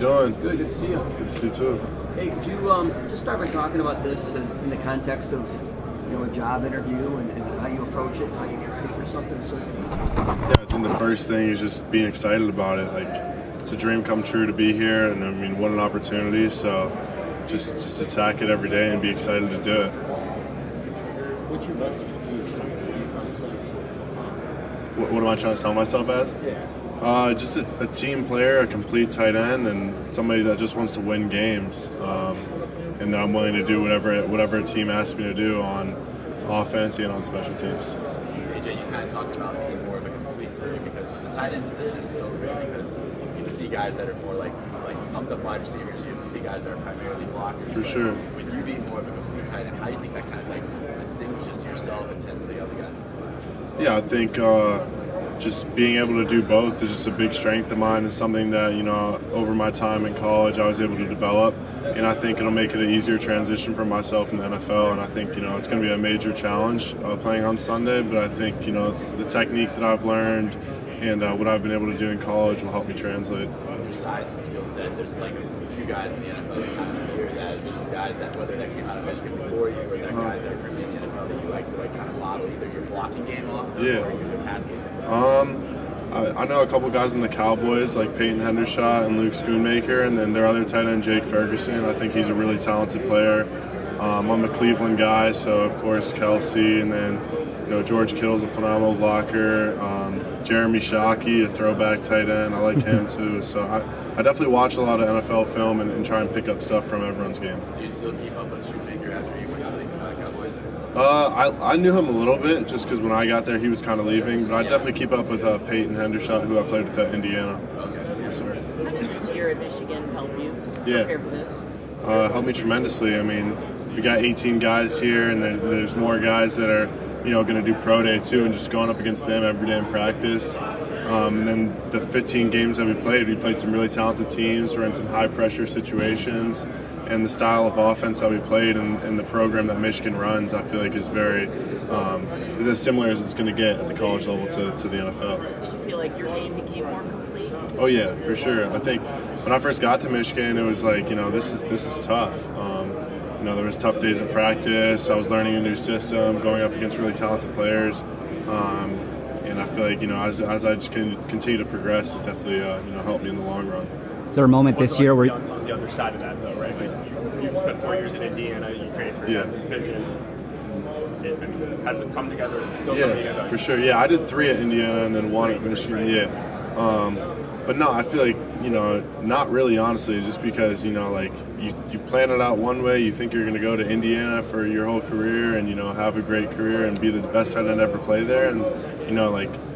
doing? Good to see you. Good to see you too. Hey, could you just start by talking about this as in the context of a job interview and how you approach it, how you get ready for something so Yeah, I think the first thing is just being excited about it. Like, it's a dream come true to be here, and I mean, what an opportunity. So just attack it every day and be excited to do it. What's your message to your team? What am I trying to sell myself as? Yeah. Just a team player, a complete tight end, and somebody that just wants to win games. And that I'm willing to do whatever a team asks me to do on offense and on special teams. AJ, you kind of talked about being more of a complete player because the tight end position is so great because you see guys that are more like pumped up wide receivers. You see guys that are primarily blockers. For sure. With you being more of a complete tight end, how do you think that kind of distinguishes yourself and tends to the other guys in this class? Yeah, I think just being able to do both is just a big strength of mine and something that, over my time in college I was able to develop. And I think it'll make it an easier transition for myself in the NFL. And I think, it's going to be a major challenge playing on Sunday. But I think, the technique that I've learned and what I've been able to do in college will help me translate. Your size and skill set, there's like a few guys in the NFL that kind of hear that. There's some guys that, whether that came out of Michigan before you or that guys that are currently in the NFL that you like to kind of model either your blocking game off or your pass game. I know a couple guys in the Cowboys like Peyton Hendershot and Luke Schoonmaker, and then their other tight end Jake Ferguson. I think he's a really talented player. I'm a Cleveland guy, so of course Kelsey, and then George Kittle's a phenomenal blocker. Jeremy Shockey, a throwback tight end. I like him too. So I definitely watch a lot of NFL film and try and pick up stuff from everyone's game. Do you still keep up with Shoemaker after you went to the Cowboys? I knew him a little bit just because when I got there he was kind of leaving, but I definitely keep up with Peyton Hendershot, who I played with at Indiana. Okay. Yes, sir. How did this year at Michigan help you prepare for this? Helped me tremendously. I mean, we got 18 guys here, and there's more guys that are going to do pro day too, and just going up against them every day in practice. And then the 15 games that we played some really talented teams. We're in some high pressure situations. And the style of offense that we played and the program that Michigan runs, I feel like is is as similar as it's going to get at the college level to the NFL. Did you feel like your game became more complete? Oh yeah, for sure. I think when I first got to Michigan, it was like, this is tough. There was tough days at practice. I was learning a new system, going up against really talented players. And I feel like, as I just continue to progress, it definitely, helped me in the long run. Is there a moment this year where on the other side of that, though, right? Like you spent 4 years in Indiana, you transferred to this division. Has it come together? Is it still coming together? For sure. Yeah, I did 3 at Indiana and then 1 at Michigan. Yeah. But no, I feel like, not really, honestly, just because, you plan it out one way, you think you're going to go to Indiana for your whole career and, have a great career and be the best tight end ever play there. And,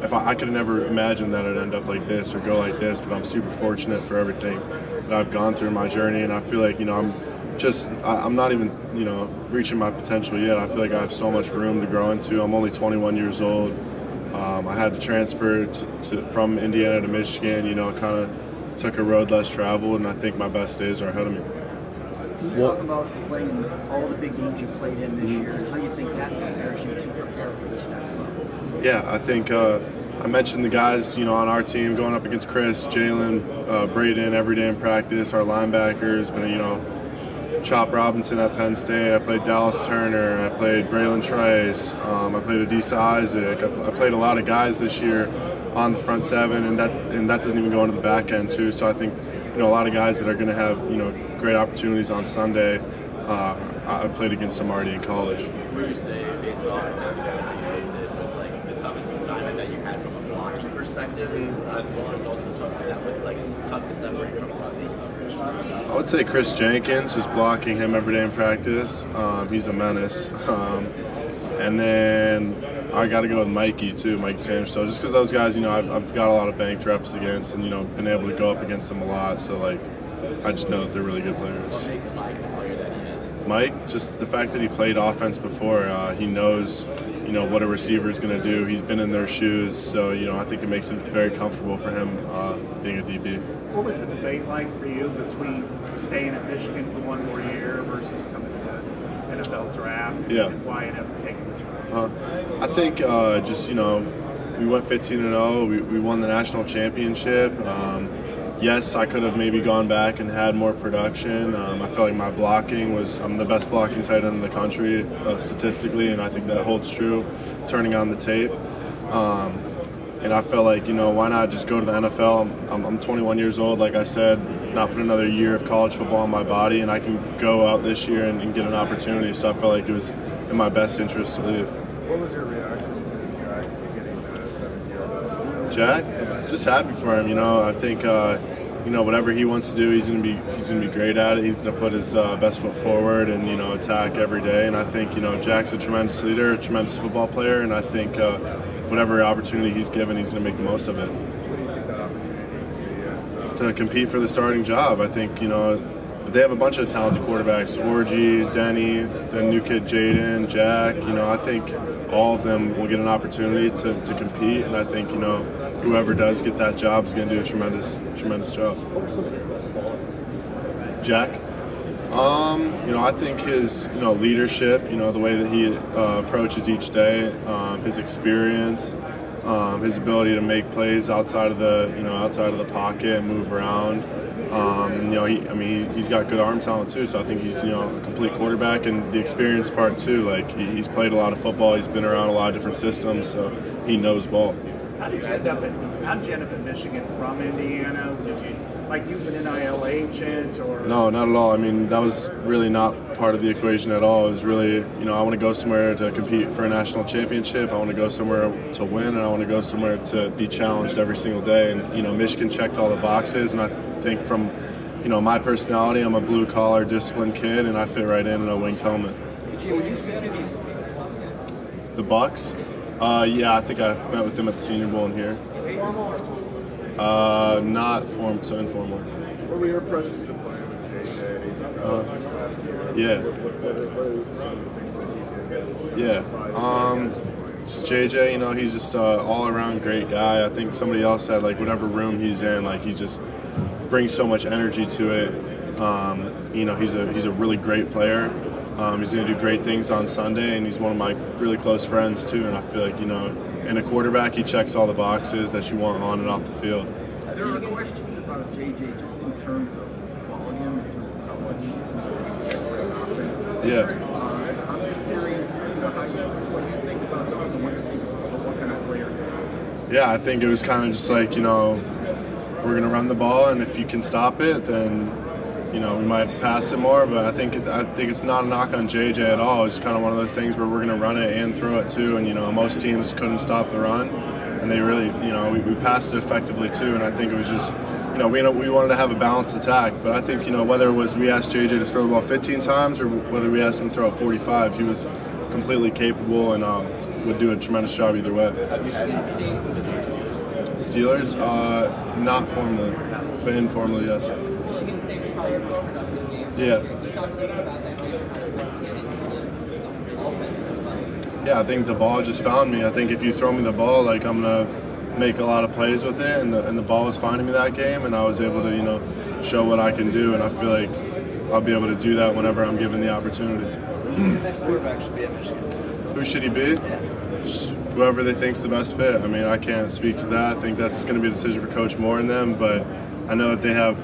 if I could have never imagined that I'd end up like this or go like this, but I'm super fortunate for everything that I've gone through in my journey. And I feel like, I'm not even, reaching my potential yet. I feel like I have so much room to grow into. I'm only 21 years old. I had to transfer from Indiana to Michigan, kind of took a road less traveled, and I think my best days are ahead of me. Can you talk about playing in all the big games you played in this year and how you think that prepares you to prepare for this next level? Yeah, I think I mentioned the guys, on our team going up against Chris, Jalen, Braden every day in practice, our linebackers, but Chop Robinson at Penn State. I played Dallas Turner. I played Braylon Trice. I played Adisa Isaac. I played a lot of guys this year on the front seven, and that doesn't even go into the back end too. So I think a lot of guys that are going to have great opportunities on Sunday. I've played against them already in college. Would you say, based off of the guys that you listed, was like the toughest assignment that you had from a blocking perspective, as well as also something that was like tough to separate from the coverage? I would say Chris Jenkins, just blocking him every day in practice. He's a menace. And then I got to go with Mikey too, Mike Sanders. So just because those guys, I've got a lot of banked reps against, and been able to go up against them a lot. So I just know that they're really good players. What makes Mike the player that he is? Mike, just the fact that he played offense before, he knows, what a receiver is going to do. He's been in their shoes, so I think it makes it very comfortable for him being a DB. What was the debate like for you between staying at Michigan for one more year versus coming to the NFL draft? Yeah. And why end up taking this route? I think we went 15-0. We won the national championship. yes, I could have maybe gone back and had more production. I felt like my blocking I'm the best blocking tight end in the country statistically, and I think that holds true turning on the tape. And I felt like, why not just go to the NFL? I'm 21 years old, like I said, not put another year of college football on my body, and I can go out this year and get an opportunity. So I felt like it was in my best interest to leave. What was your reaction to Jack getting the 7-year? Jack, just happy for him. I think whatever he wants to do, he's gonna be great at it. He's gonna put his best foot forward and attack every day. And I think Jack's a tremendous leader, a tremendous football player, and I think whatever opportunity he's given, he's gonna make the most of it. What do you think that opportunity is? To compete for the starting job, I think but they have a bunch of talented quarterbacks: Orgy, Denny, the new kid Jaden, Jack. I think all of them will get an opportunity to compete, and I think whoever does get that job is going to do a tremendous job. Jack, I think his leadership, the way that he approaches each day, his experience, his ability to make plays outside of the pocket and move around. He's got good arm talent too, so I think he's a complete quarterback, and the experience part too. Like he's played a lot of football, he's been around a lot of different systems, so he knows ball. How did you end up in Michigan from Indiana? Did you use an NIL agent or? No, not at all. I mean, that was really not part of the equation at all. It was really, I want to go somewhere to compete for a national championship. I want to go somewhere to win, and I want to go somewhere to be challenged every single day. And Michigan checked all the boxes, and I think from my personality, I'm a blue collar, disciplined kid, and I fit right in a winged helmet. The Bucks? Yeah, I think I met with them at the Senior Bowl in here. Not formal, so informal. What were your impressions of playing with JJ last year? Yeah. What are some of the things that he did? Yeah. Just JJ, he's just all around great guy. I think somebody else said whatever room he's in, he just brings so much energy to it. He's a really great player. He's going to do great things on Sunday, and he's one of my really close friends too. And I feel like in a quarterback, he checks all the boxes that you want on and off the field. There are questions about JJ just in terms of volume, in terms of how much he can play offense. Yeah. I'm just curious, what do you think about those, and what do you think about what kind of player he is? Yeah, I think it was kind of just we're going to run the ball, and if you can stop it, then we might have to pass it more. But I think it's not a knock on JJ at all. It's just kind of one of those things where we're going to run it and throw it too. And most teams couldn't stop the run, and they really we passed it effectively too. And I think it was just we wanted to have a balanced attack. But I think whether it was we asked JJ to throw the ball 15 times or whether we asked him to throw it 45, he was completely capable and would do a tremendous job either way. Steelers, not formally, but informally, yes. Michigan State was probably your most productive game. Yeah. Can you talk a little bit about that game and how you get into the offense? Yeah, I think the ball just found me. I think if you throw me the ball, I'm gonna make a lot of plays with it, and the ball was finding me that game, and I was able to show what I can do, and I feel like I'll be able to do that whenever I'm given the opportunity. Who the next quarterback should be at Michigan? Who should he be? Just whoever they think's the best fit. I mean, I can't speak to that. I think that's going to be a decision for Coach Moore and them, but I know that they have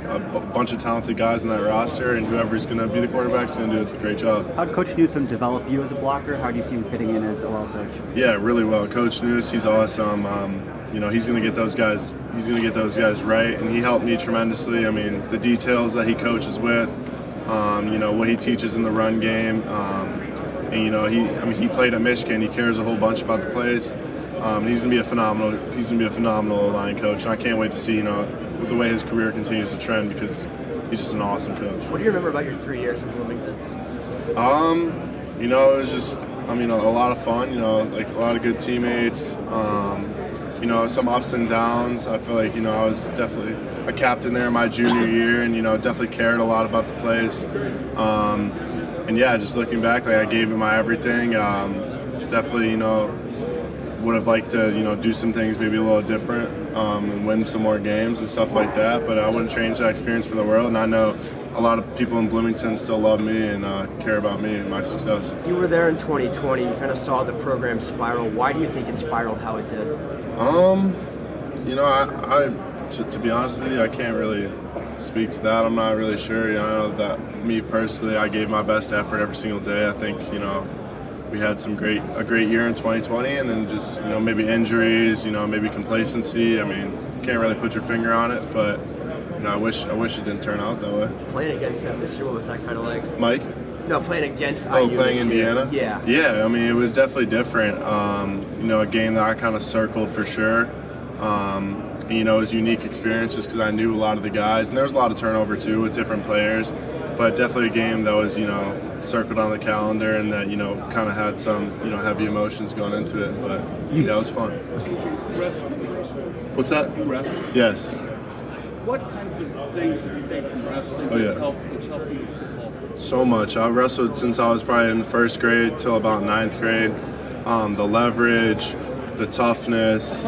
a bunch of talented guys in that roster, and whoever's going to be the quarterback is going to do a great job. How did Coach Newsom develop you as a blocker? How do you see him fitting in as a OL coach? Yeah, really well. Coach News, he's awesome. He's going to get those guys. He's going to get those guys right, and he helped me tremendously. I mean, the details that he coaches with, what he teaches in the run game, and he played at Michigan. He cares a whole bunch about the plays. He's going to be a phenomenal line coach. And I can't wait to see the way his career continues to trend, because he's just an awesome coach. What do you remember about your 3 years in Bloomington? It was just, a lot of fun, a lot of good teammates, some ups and downs. I feel like, I was definitely a captain there my junior year, and, definitely cared a lot about the plays. And yeah, just looking back, I gave it my everything. Definitely, would have liked to, do some things maybe a little different, and win some more games and stuff like that. But I wouldn't change that experience for the world. And I know a lot of people in Bloomington still love me and care about me and my success. You were there in 2020. You kind of saw the program spiral. Why do you think it spiraled how it did? To be honest with you, I can't really speak to that. I'm not really sure. I know that me personally, I gave my best effort every single day. I think we had a great year in 2020, and then just maybe injuries, maybe complacency. I mean, can't really put your finger on it, but I wish it didn't turn out that way. Playing against them this year, what was that kind of like? Mike? No, playing against IU. Oh, playing Indiana? Yeah. Yeah, I mean, it was definitely different. A game that I kind of circled for sure. It was a unique experience just because I knew a lot of the guys, and there was a lot of turnover too with different players, but definitely a game that was, circled on the calendar and that, kind of had some, heavy emotions going into it, but yeah, it was fun. What's that? Yes. What kinds of things did you take from wrestling which helped you in football? So much. I wrestled since I was probably in first grade till about ninth grade. The leverage, the toughness,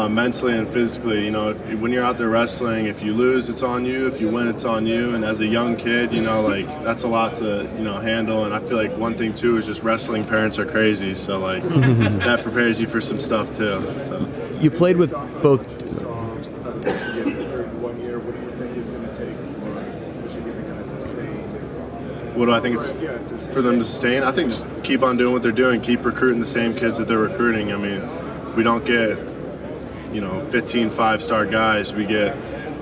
mentally and physically. When you're out there wrestling, if you lose, it's on you. If you win, it's on you. And as a young kid, that's a lot to, handle. And I feel like one thing too is just wrestling parents are crazy. So that prepares you for some stuff too. So you played with both. What do I think it's for them to sustain? I think just keep on doing what they're doing, keep recruiting the same kids that they're recruiting. I mean, we don't get, 15 five-star guys. We get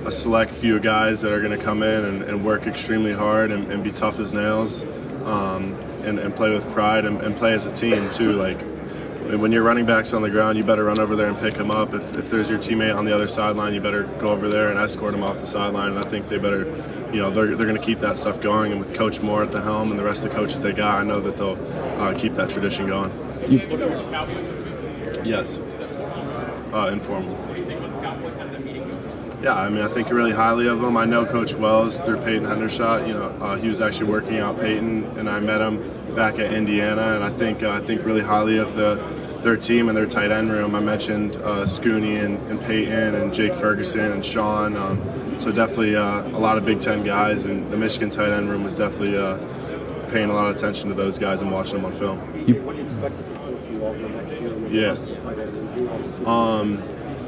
a select few guys that are going to come in and work extremely hard and be tough as nails and play with pride and play as a team too. Like, when your running back's on the ground, you better run over there and pick him up. If there's your teammate on the other sideline, you better go over there and escort him off the sideline. And I think they better, they're going to keep that stuff going. And with Coach Moore at the helm and the rest of the coaches they got, I know that they'll keep that tradition going. Yes. Informal. Yeah, I mean, I think really highly of them. I know Coach Wells through Peyton Hendershot. He was actually working out Peyton, and I met him back at Indiana, and I think really highly of their team and their tight end room. I mentioned Scooney and Peyton and Jake Ferguson and Sean. So definitely a lot of Big Ten guys, and the Michigan tight end room was definitely paying a lot of attention to those guys and watching them on film. What do you expect to do over next year?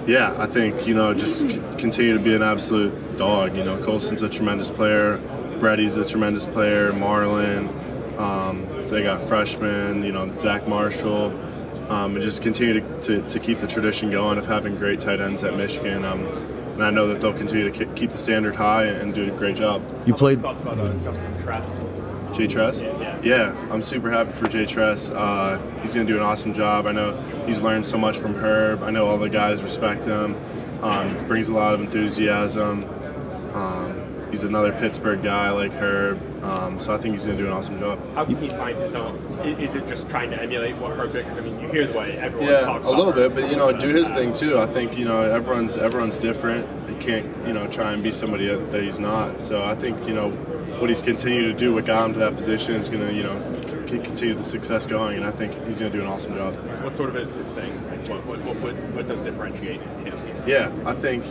Yeah, I think, just continue to be an absolute dog. Colson's a tremendous player. Brady's a tremendous player. Marlon. They got freshmen, Zach Marshall. And just continue to keep the tradition going of having great tight ends at Michigan. And I know that they'll continue to keep the standard high and do a great job. You played. Thoughts about Justin Tress? Jay Tress? Yeah, I'm super happy for Jay Tress. He's going to do an awesome job. I know he's learned so much from Herb. I know all the guys respect him. Brings a lot of enthusiasm. He's another Pittsburgh guy like Herb. So I think he's going to do an awesome job. How can he find his own? Is it just trying to emulate what Herb did? Because, I mean, you hear the way everyone talks about a little Herb. bit, but, do his thing too. I think, everyone's different. You can't, try and be somebody that he's not. So I think, what he's continued to do, what got him to that position, is going to, continue the success going, and I think he's going to do an awesome job. What sort of is his thing? What does differentiate him? Yeah, I think,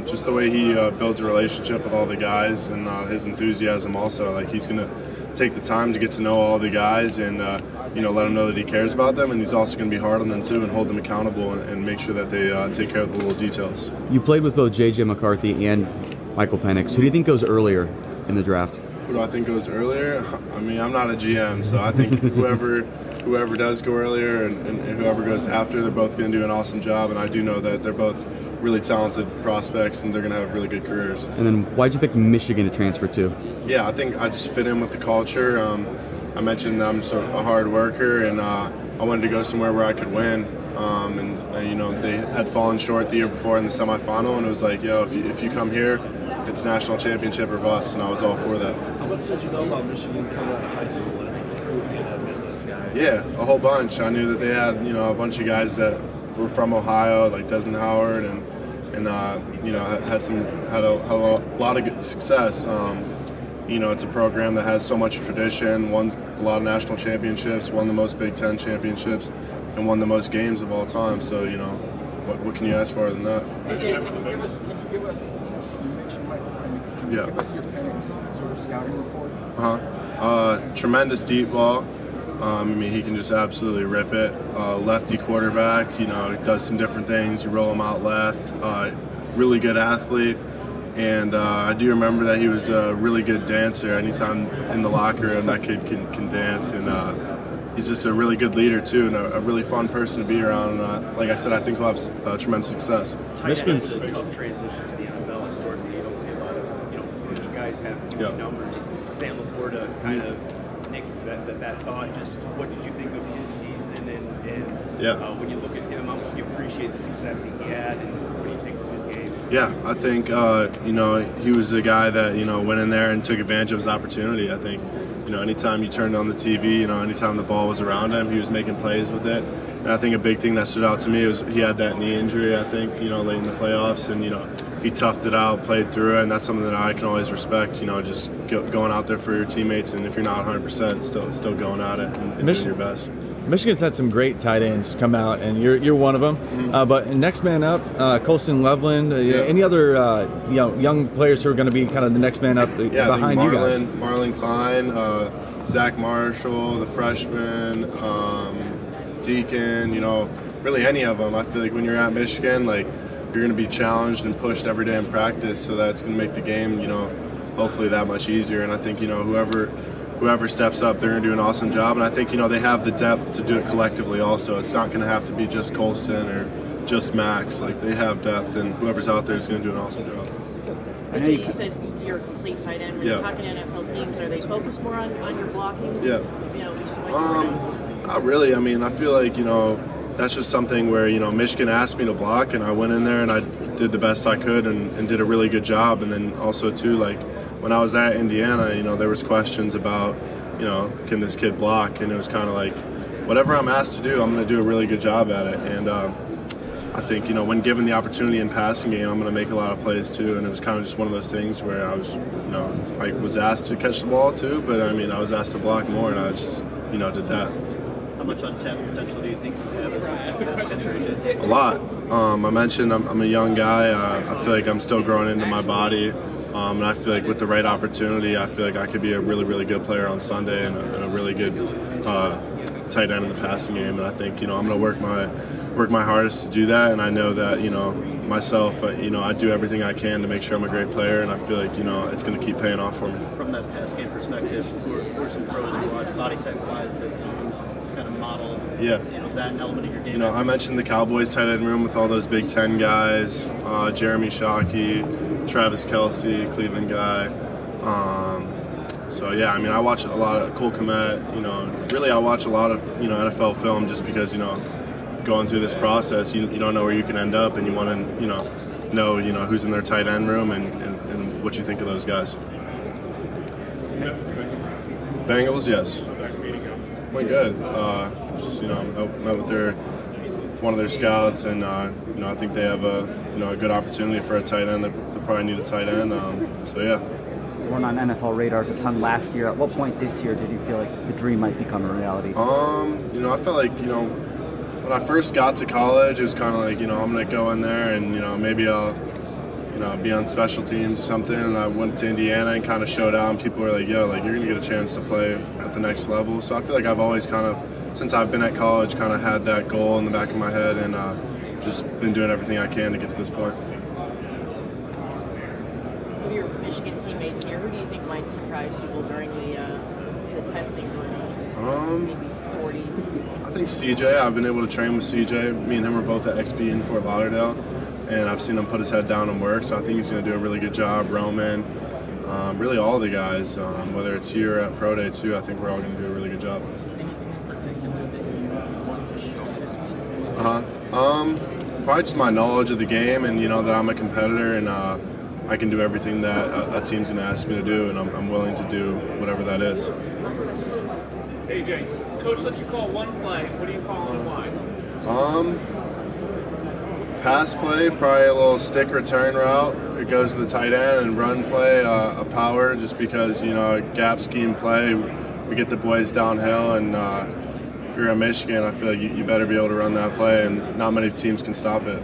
just the way he builds a relationship with all the guys and his enthusiasm also. Like, he's going to take the time to get to know all the guys and, let them know that he cares about them, and he's also going to be hard on them too and hold them accountable and make sure that they take care of the little details. You played with both J.J. McCarthy and Michael Penix. Who do you think goes earlier in the draft? Who do I think goes earlier? I mean, I'm not a GM, so I think whoever does go earlier and whoever goes after, they're both going to do an awesome job. And I do know that they're both really talented prospects and they're going to have really good careers. And then why'd you pick Michigan to transfer to? Yeah, I think I just fit in with the culture. I mentioned I'm sort of a hard worker, and I wanted to go somewhere where I could win. They had fallen short the year before in the semifinal, and it was like, if you come here, it's national championship or bust, and I was all for that. How much did you know about Michigan coming out of high school as a recruit and this guy? Yeah, a whole bunch. I knew that they had a bunch of guys that were from Ohio, like Desmond Howard, and had a lot of good success. It's a program that has so much tradition, won a lot of national championships, won the most Big Ten championships, and won the most games of all time. So what can you ask for than that? Can you give us? You mentioned Michael Penix. Can you give us your Penix sort of scouting report? Tremendous deep ball. He can just absolutely rip it. Lefty quarterback. He does some different things. You roll him out left. really good athlete. And I do remember that he was a really good dancer. Anytime in the locker room, that kid can dance. And he's just a really good leader, too, and a really fun person to be around. And like I said, I think he'll have tremendous success. Michigan's a tough transition to the NFL. Historically, you don't see a lot of, rookie guys have huge numbers. Sam Laporta kind of nixed that thought. Just what did you think of his season? And when you look at him, how much do you appreciate the success he had, and what do you take from his game? Yeah, I think, he was a guy that, went in there and took advantage of his opportunity. I think, anytime you turned on the TV, anytime the ball was around him, he was making plays with it. And I think a big thing that stood out to me was he had that knee injury, I think, late in the playoffs. And, he toughed it out, played through it, and that's something that I can always respect, just going out there for your teammates. And if you're not 100%, still going at it and doing your best. Michigan's had some great tight ends come out, and you're one of them. Mm-hmm. But next man up, Colston Loveland. Any other young players who are going to be kind of the next man up behind you guys? Marlon Klein, Zach Marshall, the freshman, Deacon. Really any of them. I feel like when you're at Michigan, like you're going to be challenged and pushed every day in practice, so that's going to make the game, hopefully that much easier. And I think whoever steps up, they're going to do an awesome job. And I think, they have the depth to do it collectively also. It's not going to have to be just Colston or just Max. Like, they have depth, and whoever's out there is going to do an awesome job. AJ, you said you're a complete tight end. When you're talking to NFL teams, are they focused more on your blocking? Yeah. Not really. I mean, I feel like, that's just something where, Michigan asked me to block, and I went in there and I did the best I could and did a really good job. And then also, too, like, when I was at Indiana, there was questions about, can this kid block? And it was kind of like, whatever I'm asked to do, I'm going to do a really good job at it. And I think, when given the opportunity in passing game, I'm going to make a lot of plays too. And it was kind of just one of those things where I was, I was asked to catch the ball too, but I mean, I was asked to block more, and I just, did that. How much untapped potential do you think you have as a lot. I mentioned I'm a young guy. I feel like I'm still growing into my body. And I feel like with the right opportunity, I feel like I could be a really, really good player on Sunday and a really good tight end in the passing game. And I think, I'm going to work my hardest to do that. And I know that, myself, I do everything I can to make sure I'm a great player. And I feel like, it's going to keep paying off for me. From that pass game perspective, who are some pros you watch, body type wise, that kind of model that element of your game? I mentioned the Cowboys tight end room with all those Big Ten guys, Jeremy Shockey, Travis Kelce, Cleveland guy. So yeah, I mean, I watch a lot of Cole Kmet. Really, I watch a lot of NFL film just because going through this process, you don't know where you can end up, and you want to know who's in their tight end room and what you think of those guys. Bengals, yes. Went good. Just I met with one of their scouts, and I think they have a good opportunity for a tight end. They probably need a tight end. So yeah. You weren't on NFL radars a ton last year. At what point this year did you feel like the dream might become a reality? I felt like when I first got to college, it was kind of like I'm gonna go in there and maybe I'll be on special teams or something. And I went to Indiana and kind of showed out, and people were like, yo, like, you're going to get a chance to play at the next level. So I feel like I've always kind of, since I've been at college, kind of had that goal in the back of my head, and just been doing everything I can to get to this point. Who are your Michigan teammates here? Who do you think might surprise people during the testing going on? Maybe 40? I think CJ. I've been able to train with CJ. Me and him are both at XP in Fort Lauderdale. And I've seen him put his head down and work, so I think he's going to do a really good job. Roman, really all the guys, whether it's here or at Pro Day too, I think we're all going to do a really good job. Anything in particular that you want to show this week? Probably just my knowledge of the game, and that I'm a competitor, and I can do everything that a team's going to ask me to do, and I'm willing to do whatever that is. AJ, Coach lets you call one play. What do you call and why? Pass play, probably a little stick return route. It goes to the tight end, and run play, a power, just because, gap scheme play, we get the boys downhill, and if you're at Michigan, I feel like you better be able to run that play, and not many teams can stop it.